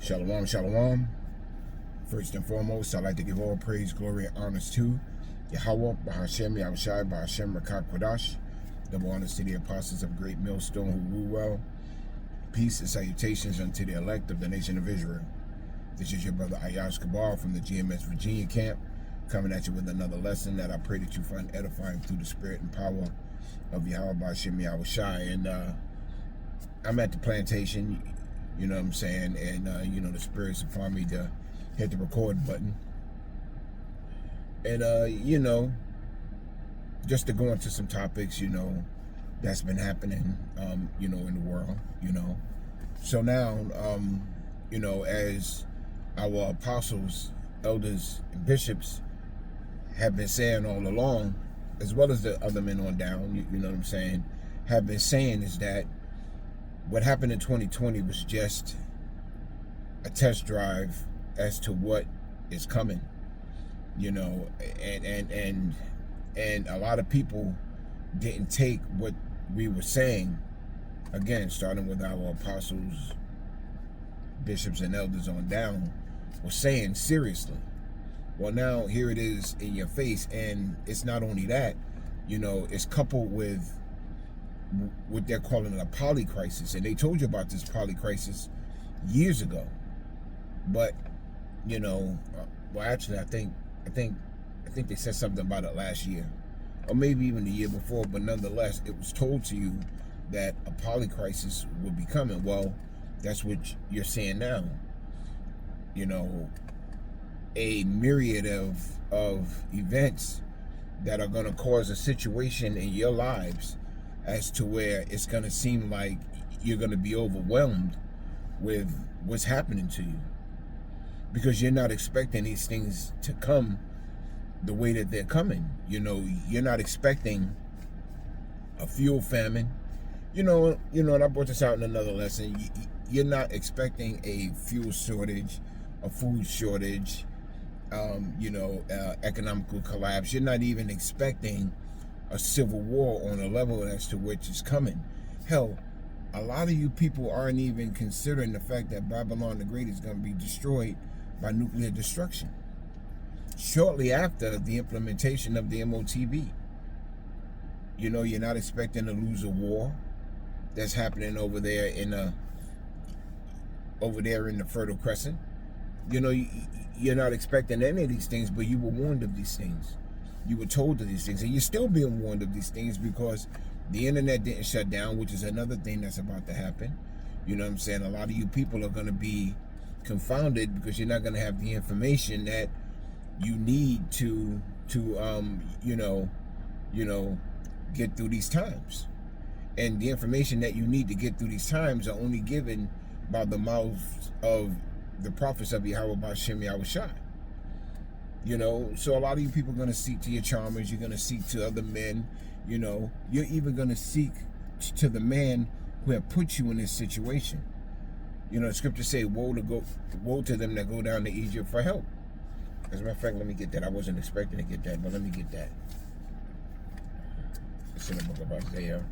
Shalom, shalom. First and foremost, I'd like to give all praise, glory, and honors to Yahweh, Bahashem, Yahushai, Bahashem, Rakat Kodash. Double honors to the apostles of Great Millstone who rule well. Peace and salutations unto the elect of the nation of Israel. This is your brother Ayash Kabar from the GMS Virginia camp, coming at you with another lesson that I pray that you find edifying through the spirit and power of Yahweh, Bahashem, Yahushai. And I'm at the plantation, you know what I'm saying, and the spirit's upon me to hit the record button. And just to go into some topics, that's been happening, in the world, So now, as our apostles, elders, and bishops have been saying all along, as well as the other men on down, you know what I'm saying, have been saying is that what happened in 2020 was just a test drive as to what is coming, and a lot of people didn't take what we were saying, again, starting with our apostles, bishops, and elders on down, were saying seriously. Well, now here it is in your face, and it's not only that, it's coupled with what they're calling a polycrisis, and they told you about this polycrisis years ago. But actually, I think they said something about it last year, or maybe even the year before. But nonetheless, it was told to you that a polycrisis would be coming. Well, that's what you're seeing now. A myriad of events that are going to cause a situation in your lives as to where it's going to seem like you're going to be overwhelmed with what's happening to you, because you're not expecting these things to come the way that they're coming. You're not expecting a fuel famine. And I brought this out in another lesson. You're not expecting a fuel shortage, a food shortage, economical collapse. You're not even expecting a civil war on a level as to which is coming. Hell, a lot of you people aren't even considering the fact that Babylon the Great is going to be destroyed by nuclear destruction shortly after the implementation of the MOTB. You're not expecting to lose a war that's happening over there in the Fertile Crescent. You're not expecting any of these things, but you were warned of these things. You were told of these things, and you're still being warned of these things because the internet didn't shut down, which is another thing that's about to happen. You know what I'm saying? A lot of you people are going to be confounded because you're not going to have the information that you need to get through these times. And the information that you need to get through these times are only given by the mouths of the prophets of Yahweh Bashem Yahushai. So a lot of you people are going to seek to your charmers. You're going to seek to other men. You're even going to seek to the man who have put you in this situation. The scriptures say, woe to them that go down to Egypt for help. As a matter of fact, let me get that. I wasn't expecting to get that, but let me get that. It's in the book of Isaiah.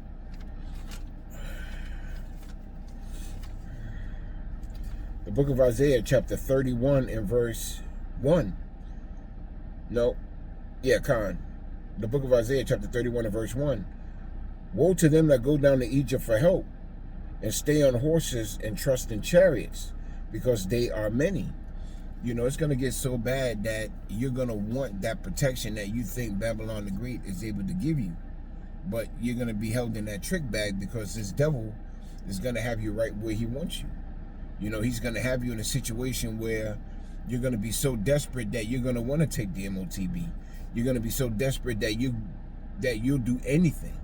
The book of Isaiah, chapter 31 and verse 1. The book of Isaiah, chapter 31 and verse 1. Woe to them that go down to Egypt for help, and stay on horses and trust in chariots, because they are many. It's going to get so bad that you're going to want that protection that you think Babylon the Great is able to give you. But you're going to be held in that trick bag because this devil is going to have you right where he wants you. He's going to have you in a situation where you're going to be so desperate that you're going to want to take the MOTB. You're going to be so desperate that you'll do anything.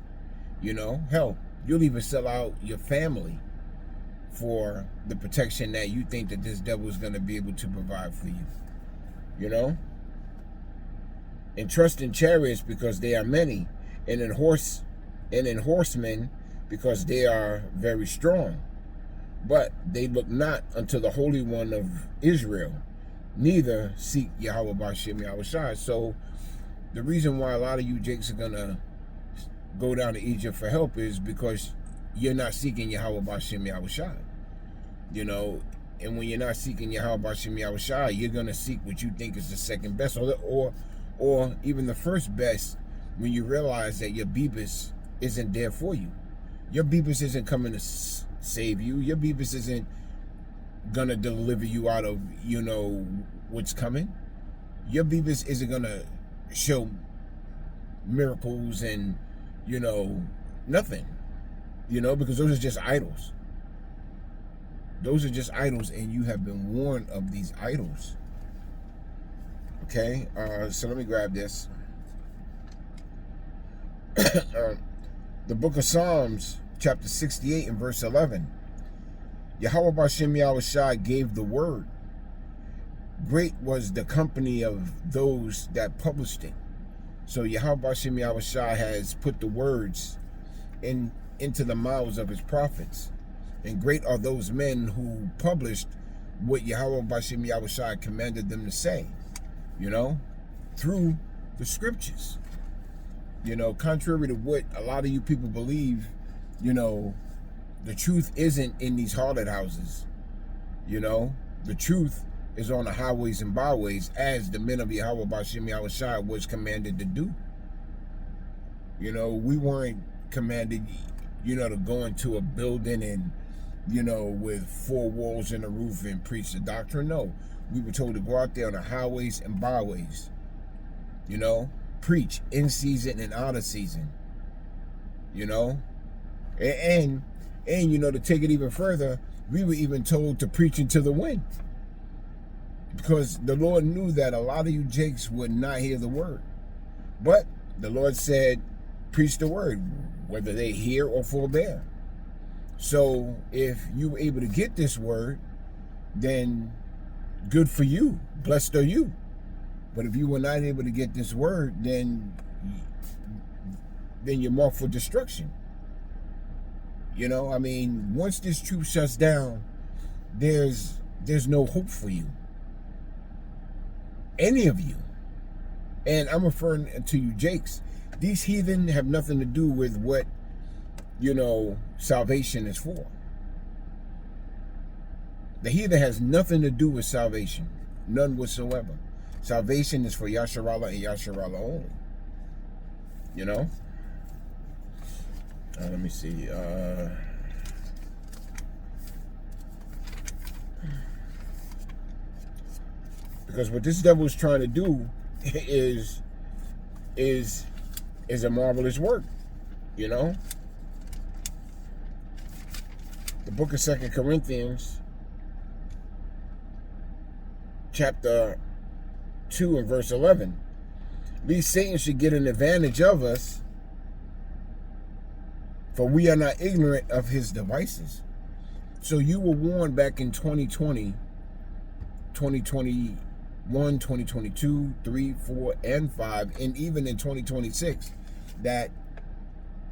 Hell, you'll even sell out your family for the protection that you think that this devil is going to be able to provide for you. And trust in chariots because they are many, and in horsemen because they are very strong. But they look not unto the Holy One of Israel, neither seek Yahweh Bashem Yahushai. So the reason why a lot of you jakes are going to go down to Egypt for help is because you're not seeking Yahweh Bashem Yahushai. you know. And when you're not seeking Yahweh B'Shem Yahushua, you're gonna seek what you think is the second best, or even the first best. When you realize that your Bibus isn't there for you, your Bibus isn't coming to save you. Your Bibus isn't gonna deliver you out of, you know, what's coming. Your Bibus isn't gonna show miracles and, you know, nothing, you know, because those are just idols. Those are just idols, and you have been warned of these idols. Okay, so let me grab this. The book of Psalms, chapter 68 and verse 11. Yahweh B'Shem Yahushua gave the word. Great was the company of those that published it. So Yahweh B'Shem Yahushua has put the words into the mouths of his prophets. And great are those men who published what Yahweh B'Shem Yahushua commanded them to say, you know, through the scriptures. You know, contrary to what a lot of you people believe, you know, the truth isn't in these harlot houses. You know, the truth is on the highways and byways, as the men of Yahweh B'Shem Yahushua was commanded to do. You know, we weren't commanded, you know, to go into a building and, you know, with 4 walls and a roof and preach the doctrine. No, we were told to go out there on the highways and byways, you know, preach in season and out of season, you know, and you know, to take it even further, we were even told to preach into the wind, because the Lord knew that a lot of you jakes would not hear the word. But the Lord said, preach the word, whether they hear or forbear. So if you were able to get this word, then good for you, blessed are you. But if you were not able to get this word, then you're marked for destruction. You know, I mean, once this truth shuts down, there's no hope for you. Any of you. And I'm referring to you jakes. These heathen have nothing to do with what, you know, salvation is for. The heathen has nothing to do with salvation. None whatsoever. Salvation is for Yasharallah and Yasharallah only. You know? Let me see. Because what this devil is trying to do is a marvelous work. You know? The book of 2 Corinthians, chapter 2 and verse 11. Lest Satan should get an advantage of us, for we are not ignorant of his devices. So you were warned back in 2020, 2021, 2022, 3, 4, and 5, and even in 2026, that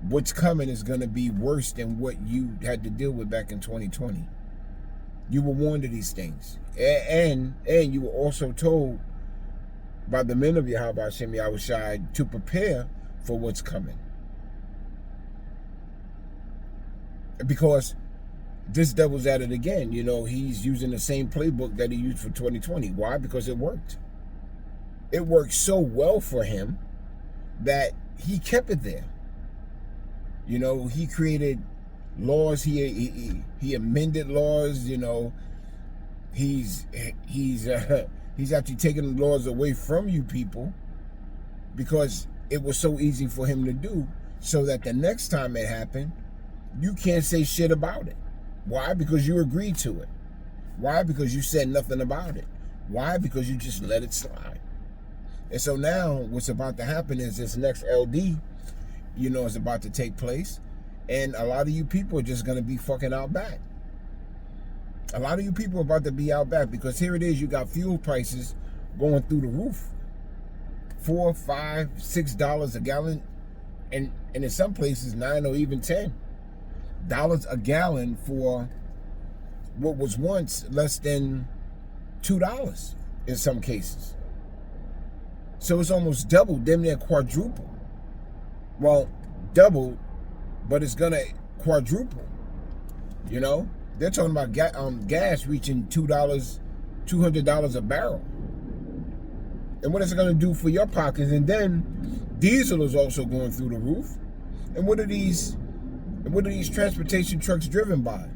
what's coming is going to be worse than what you had to deal with back in 2020. You were warned of these things. And you were also told by the men of Yahweh B'Shem Yahushua to prepare for what's coming. Because this devil's at it again. You know, he's using the same playbook that he used for 2020. Why? Because it worked. It worked so well for him that he kept it there. You know, he created laws. He amended laws. You know, he's actually taking the laws away from you people, because it was so easy for him to do, so that the next time it happened, you can't say shit about it. Why? Because you agreed to it. Why? Because you said nothing about it. Why? Because you just let it slide. And so now what's about to happen is this next LD, you know, is about to take place. And a lot of you people are just going to be fucking out back. A lot of you people are about to be out back, because here it is, you got fuel prices going through the roof. $4, $5, $6 a gallon. And in some places, $9 or even $10 a gallon for what was once less than $2 in some cases. So it's almost doubled, damn near quadruple. Well, doubled, but it's gonna quadruple, you know? They're talking about gas reaching $200 a barrel. And what is it going to do for your pockets? And then diesel is also going through the roof. And what are these transportation trucks driven by?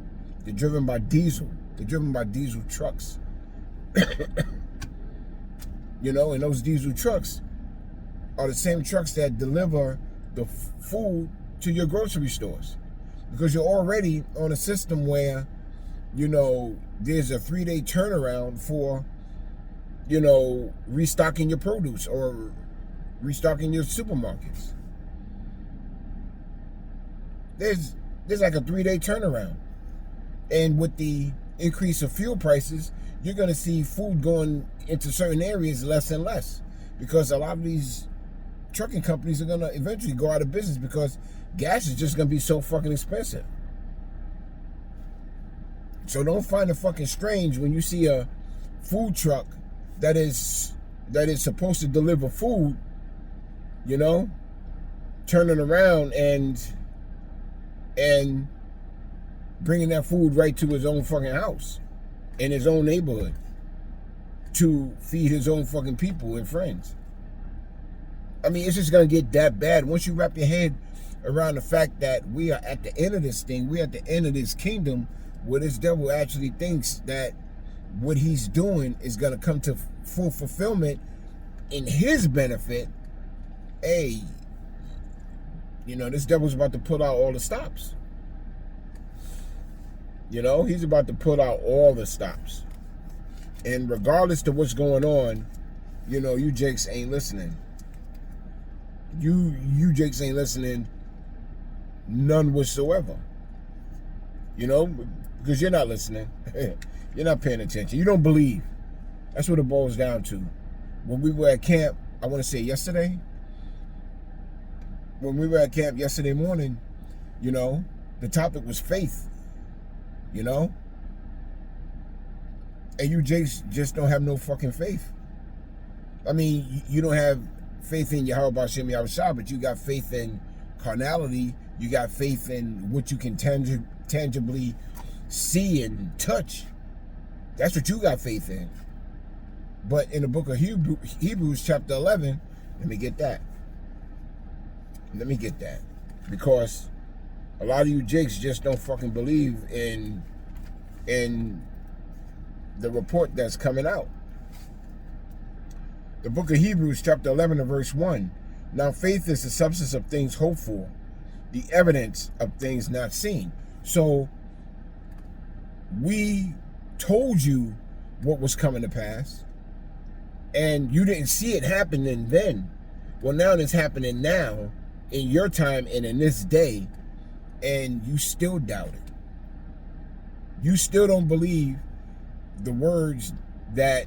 They're driven by diesel. They're driven by diesel trucks. You know, and those diesel trucks are the same trucks that deliver the food to your grocery stores. Because you're already on a system where, you know, there's a 3-day turnaround for, you know, restocking your produce or restocking your supermarkets. There's like a 3-day turnaround. And with the increase of fuel prices, you're going to see food going into certain areas less and less, because a lot of these trucking companies are going to eventually go out of business because gas is just going to be so fucking expensive. So don't find it fucking strange when you see a food truck that is supposed to deliver food, you know, turning around and bringing that food right to his own fucking house in his own neighborhood to feed his own fucking people and friends. I mean, it's just going to get that bad once you wrap your head around the fact that we are at the end of this thing. We're at the end of this kingdom where this devil actually thinks that what he's doing is going to come to full fulfillment in his benefit. Hey, you know, this devil's about to put out all the stops. You know, he's about to put out all the stops. And regardless to what's going on, you know, you jakes ain't listening. You jakes ain't listening none whatsoever. You know, because you're not listening. You're not paying attention. You don't believe. That's what it boils down to. When we were at camp, I want to say yesterday, when we were at camp yesterday morning, you know, the topic was faith. You know? And you just don't have no fucking faith. I mean, you don't have faith in Yahweh B'Shem Yahushua, but you got faith in carnality. You got faith in what you can tangibly see and touch. That's what you got faith in. But in the book of Hebrews chapter 11, let me get that. Because a lot of you jakes just don't fucking believe in the report that's coming out. The book of Hebrews chapter 11 and verse 1. Now faith is the substance of things hoped for, the evidence of things not seen. So we told you what was coming to pass, and you didn't see it happening then. Well, now it's happening now in your time and in this day, and you still doubt it. You still don't believe the words that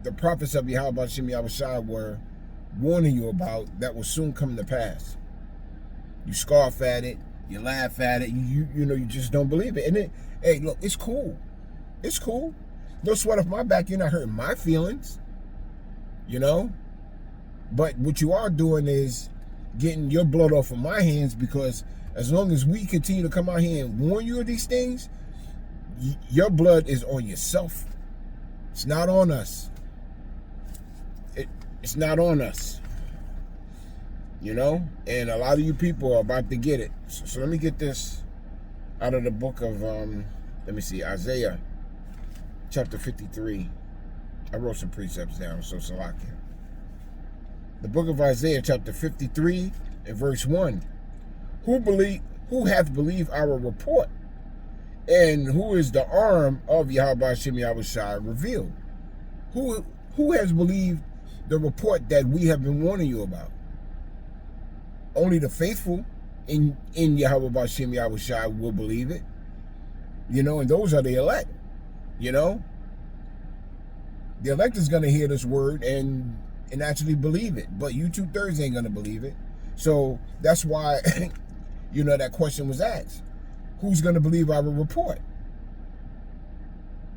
the prophets of Yahweh B'Shem Yahushua were warning you about that will soon come to pass. You scoff at it, you laugh at it, you know, you just don't believe it. And it, hey, look, it's cool. It's cool. No sweat off my back. You're not hurting my feelings, you know? But what you are doing is getting your blood off of my hands, because as long as we continue to come out here and warn you of these things, your blood is on yourself. It's not on us. It's not on us. You know? And a lot of you people are about to get it. So let me get this out of the book of, let me see, Isaiah chapter 53. I wrote some precepts down, so Salakia. The book of Isaiah chapter 53 and verse 1. Who hath believed our report? And who is the arm of Yahweh B'Shem Yahushua revealed? Who has believed the report that we have been warning you about? Only the faithful in Yahweh B'Shem Yahushua will believe it. You know, and those are the elect. You know? The elect is going to hear this word and actually believe it. But you 2/3 ain't going to believe it. So that's why, you know, that question was asked. Who's going to believe our report?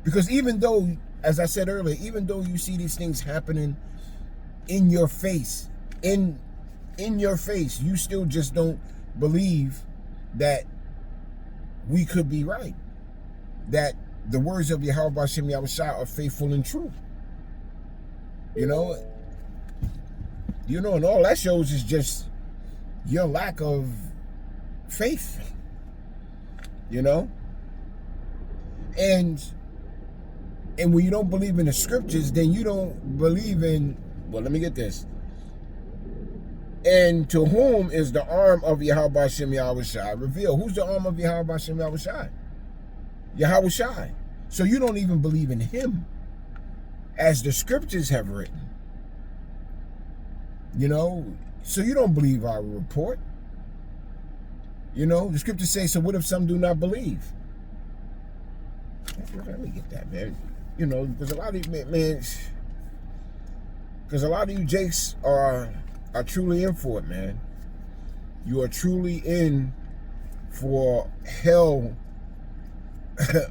Because even though, as I said earlier, even though you see these things happening in your face, in your face, you still just don't believe that we could be right. that the words of Yahweh Bashem Yahushua are faithful and true. You know, and all that shows is just your lack of faith. You know? And when you don't believe in the scriptures, then you don't believe in, well, let me get this. And to whom is the arm of Yahweh Bashem Yahushua revealed? Who's the arm of Yahweh Bashem Yahushua? Yahushua. So you don't even believe in him as the scriptures have written. You know, so you don't believe our report. You know, the scriptures say, so what if some do not believe? Let me get that, man. You know, because a lot of you, man, because a lot of you jakes are truly in for it, man. You are truly in for hell. A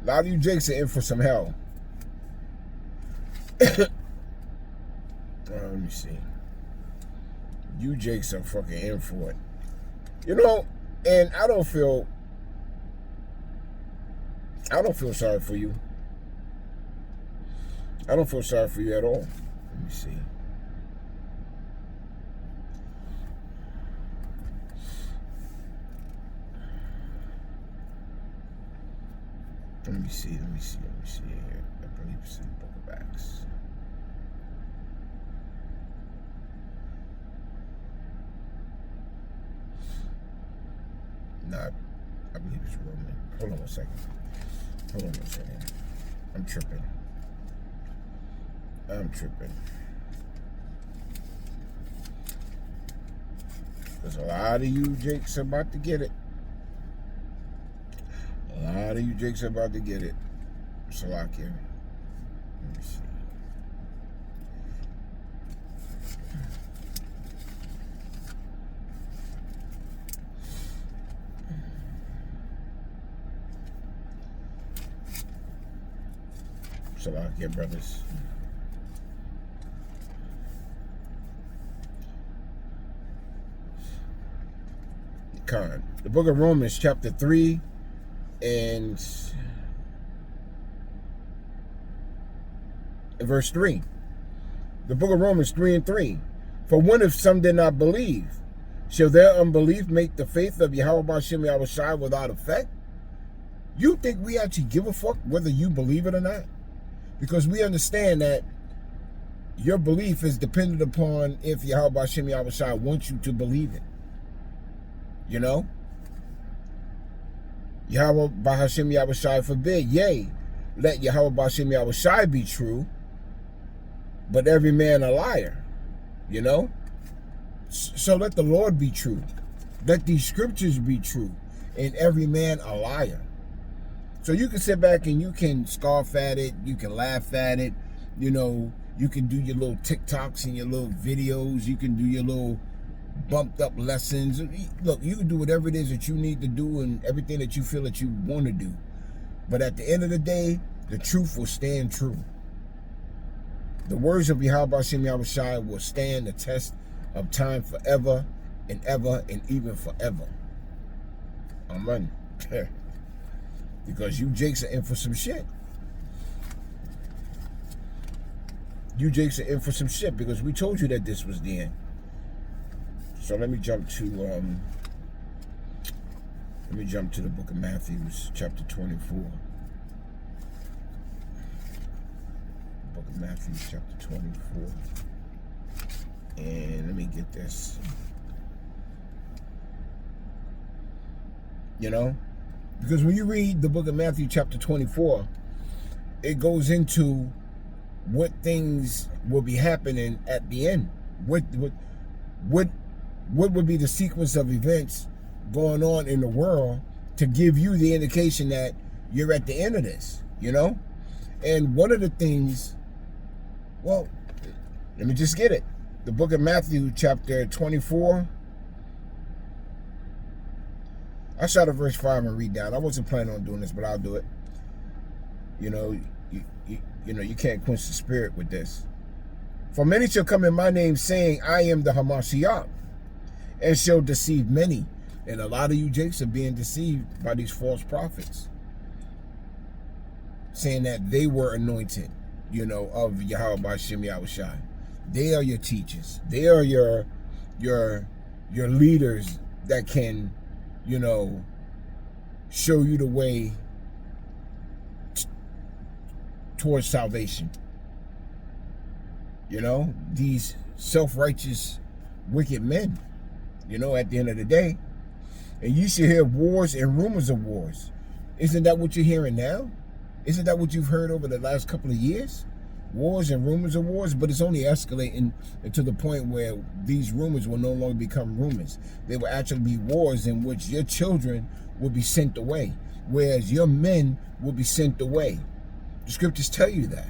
lot of you jakes are in for some hell. Let me see. You jakes are fucking in for it. You know, and I don't feel sorry for you. I don't feel sorry for you at all. Let me see. Let me see here. I believe it's in the Book of Acts. No, I believe it's Roman. Hold on one second. I'm tripping. Because a lot of you jakes are about to get it. Salakia. Let me see. Salakia, brothers. The book of Romans, chapter 3, and verse 3. The book of Romans 3 and 3. For what if some did not believe? Shall their unbelief make the faith of Yahweh Bashem Yahushua without effect? You think we actually give a fuck whether you believe it or not? Because we understand that your belief is dependent upon if Yahweh Bashem Yahushua wants you to believe it. You know? Yahweh Bashem Yahushua forbid. Yea, let Yahweh Bashem Yahushua be true, but every man a liar. You know? So let the Lord be true. Let these scriptures be true, and every man a liar. So you can sit back and you can scoff at it, you can laugh at it, you know, you can do your little TikToks and your little videos, you can do your little bumped up lessons. Look, you can do whatever it is that you need to do and everything that you feel that you want to do. But at the end of the day, the truth will stand true. The words of Yahweh Bashem Yahushua will stand the test of time forever and ever and even forever. Amen. Because you jakes are in for some shit. You jakes are in for some shit because we told you that this was the end. So let me jump to the book of Matthew, chapter 24. Book of Matthew, chapter 24. And let me get this. You know? Because when you read the book of Matthew, chapter 24, it goes into what things will be happening at the end. What would be the sequence of events going on in the world to give you the indication that you're at the end of this, you know? And one of the things, well, let me just get it. The book of Matthew, chapter 24. I start at verse 5 and read down. I wasn't planning on doing this, but I'll do it. You know, you can't quench the spirit with this. For many shall come in my name, saying, I am the Hamashiach, and shall deceive many. And a lot of you jakes are being deceived by these false prophets, saying that they were anointed, you know, of Yahweh B'Shem Yahushai. They are your teachers. They are your leaders that can, you know, show you the way towards salvation. You know, these self-righteous, wicked men, you know, at the end of the day. And you should hear wars and rumors of wars. Isn't that what you're hearing now? Isn't that what you've heard over the last couple of years? Wars and rumors of wars, but it's only escalating to the point where these rumors will no longer become rumors. They will actually be wars in which your children will be sent away, whereas your men will be sent away. The scriptures tell you that.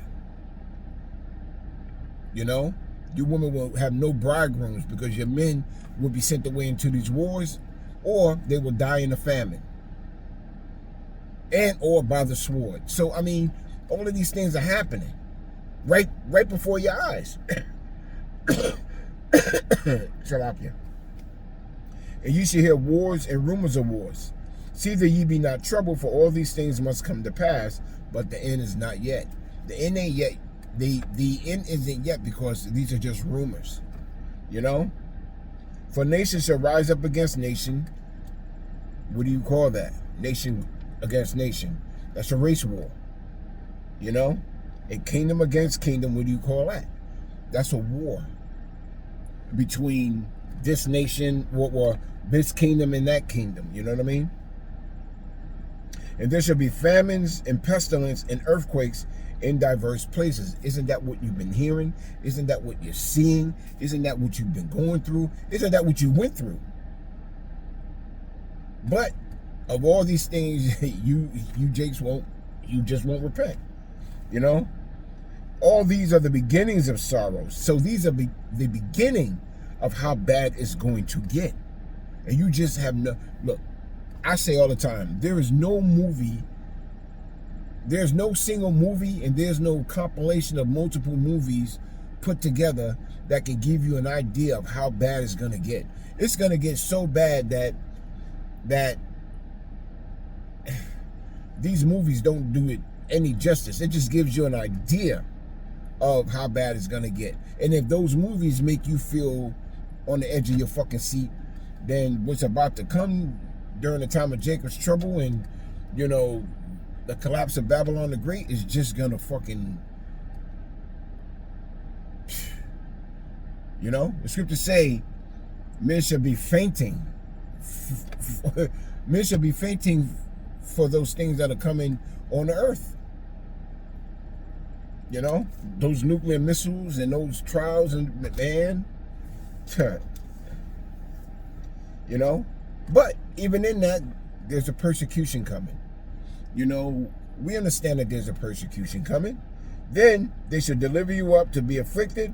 You know, your women will have no bridegrooms because your men will be sent away into these wars, or they will die in a famine, and or by the sword. So, I mean, all of these things are happening right before your eyes. Salapia. And you should hear wars and rumors of wars. See that ye be not troubled, for all these things must come to pass, but the end is not yet. The end ain't yet. The end isn't yet, because these are just rumors. You know? For nation shall rise up against nation. What do you call that? Nation against nation. That's a race war. You know? And kingdom against kingdom, what do you call that? That's a war between this nation or this kingdom and that kingdom. You know what I mean? And there shall be famines and pestilence and earthquakes in diverse places. Isn't that what you've been hearing? Isn't that what you're seeing? Isn't that what you've been going through? Isn't that what you went through? But of all these things, you jakes just won't repent. You know? All these are the beginnings of sorrows. So these are the beginning of how bad it's going to get. And you just have no... Look, I say all the time, there is no movie, there's no single movie, and there's no compilation of multiple movies put together that can give you an idea of how bad it's going to get. It's going to get so bad that these movies don't do it any justice. It just gives you an idea of how bad it's going to get. And if those movies make you feel on the edge of your fucking seat, then what's about to come during the time of Jacob's trouble and, you know, the collapse of Babylon the Great is just gonna fucking, you know, the scriptures say men shall be fainting. Men shall be fainting for those things that are coming on the earth. You know, those nuclear missiles and those trials, and man, you know. But even in that, there's a persecution coming. You know, we understand that there's a persecution coming. Then they shall deliver you up to be afflicted,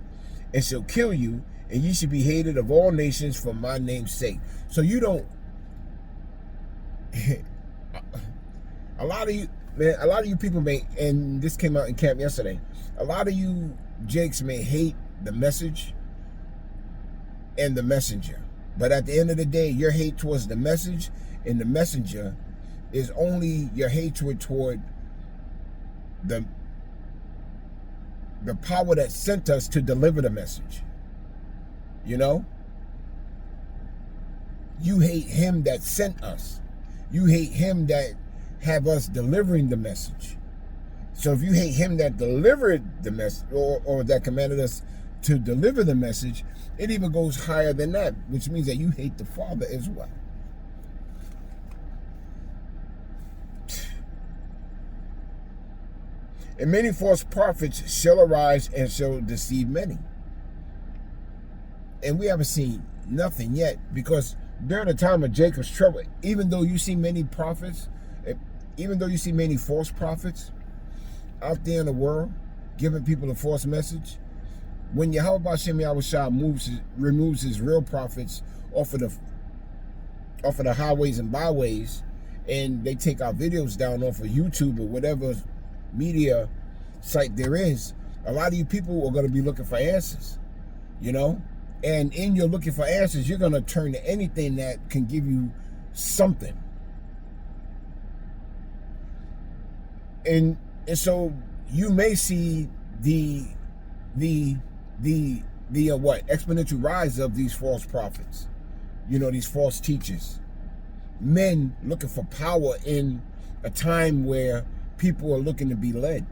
and shall kill you, and ye shall be hated of all nations for my name's sake. So you don't... a lot of you people may, and this came out in camp yesterday, a lot of you jakes may hate the message and the messenger. But at the end of the day, your hate towards the message and the messenger is only your hatred toward the power that sent us to deliver the message. You know? You hate him that sent us. You hate him that have us delivering the message. So if you hate him that delivered the message, or that commanded us to deliver the message, it even goes higher than that, which means that you hate the Father as well. And many false prophets shall arise and shall deceive many. And we haven't seen nothing yet, because during the time of Jacob's trouble, even though you see many prophets, even though you see many false prophets out there in the world giving people a false message, when Yahweh B'Shem Yahushua removes his real prophets off of the highways and byways, and they take our videos down off of YouTube or whatever media site there is, a lot of you people are going to be looking for answers, you know? And in your looking for answers, you're going to turn to anything that can give you something. And so you may see the what exponential rise of these false prophets, these false teachers, men looking for power in a time where people are looking to be led.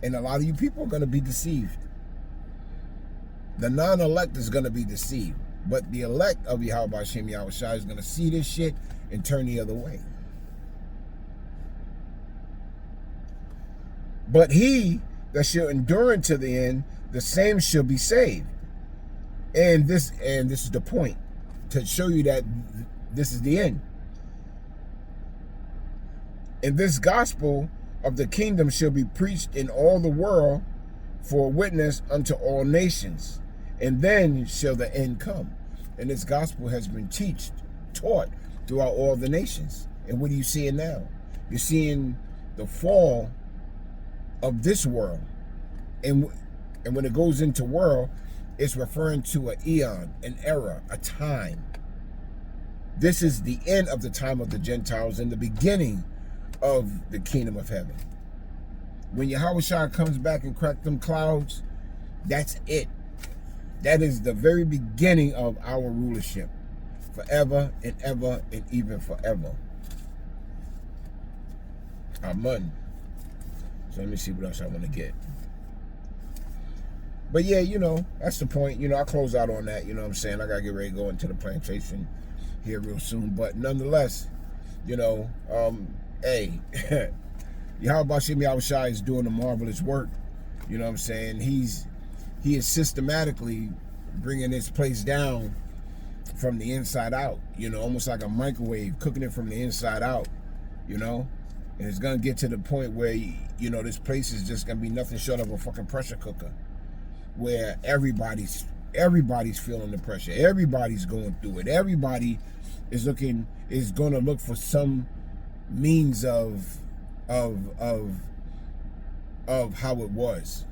And a lot of you people are going to be deceived. The non-elect is going to be deceived, but the elect of Yahweh Hashem Yahweh Shai is going to see this shit and turn the other way. But he that shall endure unto the end, the same shall be saved. And this is the point, to show you that this is the end. And this gospel of the kingdom shall be preached in all the world for a witness unto all nations, and then shall the end come. And this gospel has been taught throughout all the nations. And what are you seeing now? You're seeing the fall of this world. And when it goes into world, it's referring to an eon, an era, a time. This is the end of the time of the Gentiles and the beginning of the kingdom of heaven. When Yahweh Shai comes back and crack them clouds, that's it. That is the very beginning of our rulership, forever and ever and even forever. Amen. So let me see what else I want to get. But yeah, that's the point. I close out on that. You know what I'm saying? I got to get ready to go into the plantation here real soon. But nonetheless, hey, Yahweh Hashem Yahweh Shai is doing a marvelous work. You know what I'm saying? He is systematically bringing this place down from the inside out. Almost like a microwave, cooking it from the inside out. And it's gonna get to the point where this place is just gonna be nothing short of a fucking pressure cooker, where everybody's feeling the pressure. Everybody's going through it. Everybody is gonna look for some means of how it was.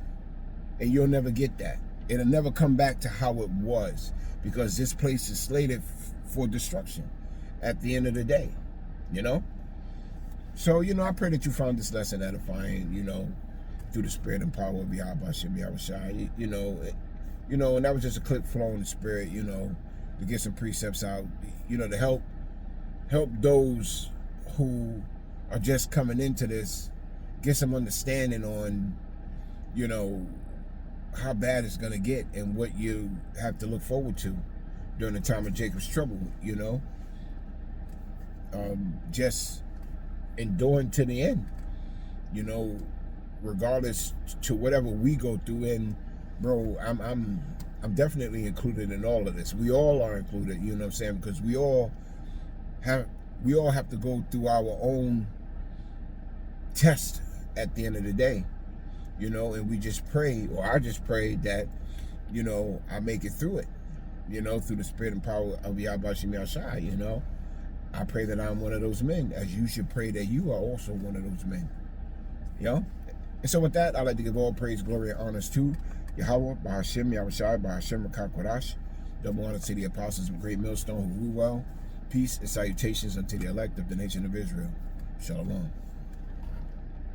And you'll never get that. It'll never come back to how it was, because this place is slated for destruction at the end of the day. So, I pray that you found this lesson edifying, through the spirit and power of Yahweh Hashem Yahweh Shai. And that was just a clip flowing in the spirit, to get some precepts out, to help those who are just coming into this, get some understanding on, how bad it's going to get and what you have to look forward to during the time of Jacob's trouble, just enduring to the end, regardless to whatever we go through. And bro, I'm definitely included in all of this. We all are included, you know what I'm saying? Because we all have to go through our own test at the end of the day, and we just pray, or I just pray that, I make it through it, through the spirit and power of Yahweh Hashem Yahweh Shai, I pray that I'm one of those men, as you should pray that you are also one of those men. And so with that, I'd like to give all praise, glory, and honors to Yahweh, Bahashem, Yahweh Shai, Bahashem, Rakak Kodash. Double honor to the apostles of Great Millstone who rule well. Peace and salutations unto the elect of the nation of Israel. Shalom.